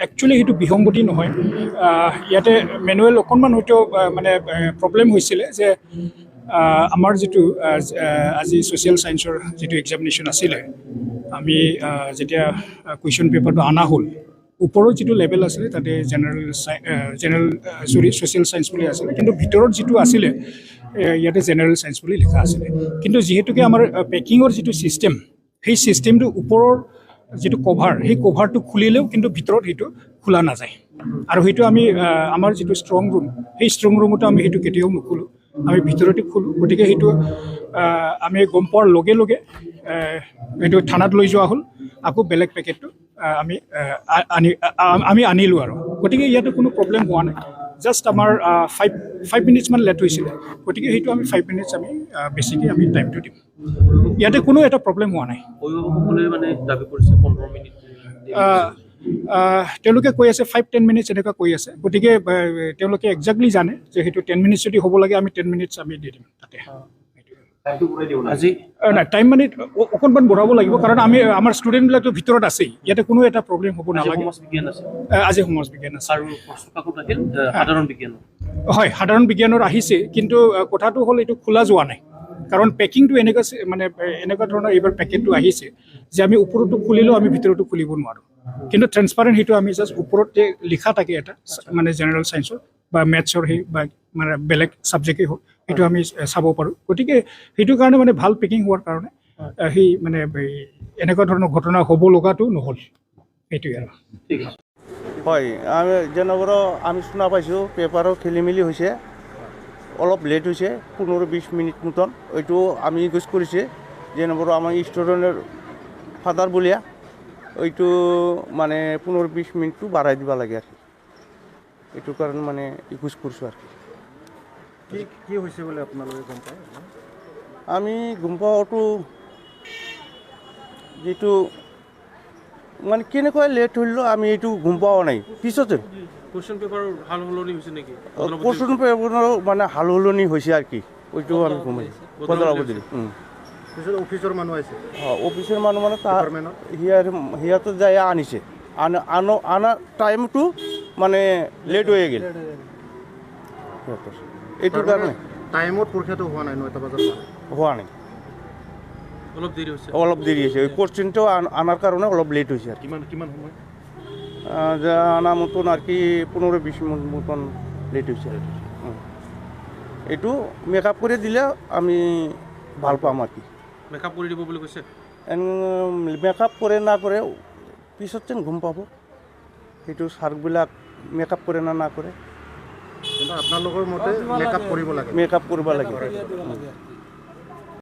Actually সেইটো বিসংগতি নহয়। ইয়াতে মেনুৱেল অকণমান হয়তো মানে প্ৰব্লেম হৈছিলে যে আমাৰ যিটো আজি ছ'চিয়েল ছায়েন্সৰ যিটো এক্সামিনেশ্যন আছিলে, আমি যেতিয়া কুৱেশ্যন পেপাৰটো অনা হ'ল, ওপৰত যিটো লেভেল আছিলে তাতে ছ'চিয়েল ছায়েন্স বুলি আছিলে, কিন্তু ভিতৰত যিটো আছিলে ইয়াতে জেনেৰেল ছায়েন্স বুলি লিখা আছিলে। কিন্তু যিহেতুকে আমাৰ পেকিঙৰ যিটো ছিষ্টেম, সেই ছিষ্টেমটো ওপৰৰ যিটো কভাৰ, সেই কভাৰটো খুলিলেও কিন্তু ভিতৰত সেইটো খোলা নাযায়। আৰু সেইটো আমি আমাৰ যিটো ষ্ট্ৰং ৰুম, সেই ষ্ট্ৰং ৰুমতো আমি সেইটো কেতিয়াও নুখোলোঁ, আমি ভিতৰতে খোলোঁ। গতিকে সেইটো আমি গম পোৱাৰ লগে লগে এইটো থানাত লৈ যোৱা হ'ল, আকৌ বেলেগ পেকেটটো আমি আনিলোঁ আৰু। গতিকে ইয়াতে কোনো প্ৰব্লেম হোৱা নাই, জাষ্ট আমাৰ 5 মিনিটছমান লেট হৈছিলে। গতিকে সেইটো আমি 5 মিনিটছ আমি বেছিকৈ আমি টাইমটো দিম। ইয়াতে কোনো এটা প্ৰব্লেম হোৱা নাই। তেওঁলোকে কৈ আছে 5-10 মিনিটছ এনেকুৱা কৈ আছে। গতিকে তেওঁলোকে একজেক্টলি জানে যে সেইটো 10 মিনিটছ যদি হ'ব লাগে, আমি 10 মিনিটছ আমি দি দিম তাতে। নাই, টাইম মানে অকণমান বঢ়াব লাগিব, কাৰণ আমাৰ ষ্টুডেণ্টবিলাকতো ভিতৰত আছেই, ইয়াতে কোনো এটা প্ৰব্লেম হ'ব নালাগে। আজি সমাজ বিজ্ঞান আছে, হয়, সাধাৰণ বিজ্ঞানৰ আহিছে, কিন্তু কথাটো হ'ল এইটো খোলা যোৱা নাই। কাৰণ পেকিংটো এনেকুৱা ধৰণৰ এইবাৰ পেকেটটো আহিছে যে আমি ওপৰতো খুলিলেও আমি ভিতৰতো খুলিব নোৱাৰোঁ। কিন্তু ট্ৰেন্সপাৰেণ্ট সেইটো আমি জাষ্ট ওপৰতে লিখা থাকে এটা, মানে জেনেৰেল ছায়েন্সৰ বা মেথছৰ সেই বা মানে বেলেগ ছাবজেক্টেই হওক, সেইটো আমি চাব পাৰোঁ। গতিকে সেইটো কাৰণে মানে ভাল পেকিং হোৱাৰ কাৰণে সেই মানে এনেকুৱা ধৰণৰ ঘটনা হ'ব লগাটো নহ'ল, সেইটোৱে আৰু। হয়, আমি যেনেকৈ আমি শুনা পাইছোঁ পেপাৰৰ খেলি মেলি হৈছে, অলপ লেট হৈছে 15-20 মিনিট মতন। এইটো আমি ইউজ কৰিছে যেনেকৈ আমাৰ ষ্টুডেণ্টৰ ফাদাৰ বুলিয়া, এইটো মানে 15-20 মিনিটটো বাঢ়াই দিব লাগে আৰু এইটো কাৰণে মানে ইউজ কৰিছোঁ আৰু কি হৈছে বুলি আপোনালোকে গম পায়? আমি গম পাওঁটো যিটো মানে কেনেকৈ লেট হ'লেও আমি এইটো গম পোৱা নাই। পিছতে কুৱেশ্যন পেপাৰ হাল সলনি হৈছে নেকি? কুৱেশ্যন পেপাৰৰ মানে হাল সলনি হৈছে আৰু কি, এইটো আমি গম বদলাব দিলোঁ। পিছত অফিচৰ মানুহ আহিছে, অফিচৰ মানুহ মানে তাৰ সিহঁতে যাই আনিছে, আনা টাইমটো মানে লেট হৈ গ'ল সিহঁতৰ, এইটো কাৰণে টাইমত পৰীক্ষাটো হোৱা নাই, 9টা বজাত হোৱা নাই, অলপ দেৰি হৈছে। কোৱেশ্যনটো আনাৰ কাৰণে অলপ লেট হৈছে আৰু কিমান সময় আনা মতন আৰু কি 15-20 মিনিট মতন লেট হৈছে। এইটো মেকআপ কৰি দিলে আমি ভাল পাম আৰু কি। মেকআপ কৰি দিব বুলি কৈছে? মেকআপ কৰে না কৰে পিছত যেন গম পাব, সেইটো ছাৰবিলাক মেকআপ কৰে না নকৰে। কিন্তু আপোনালোকৰ মতে মেকআপ কৰিব লাগে? মেকআপ কৰিব লাগে।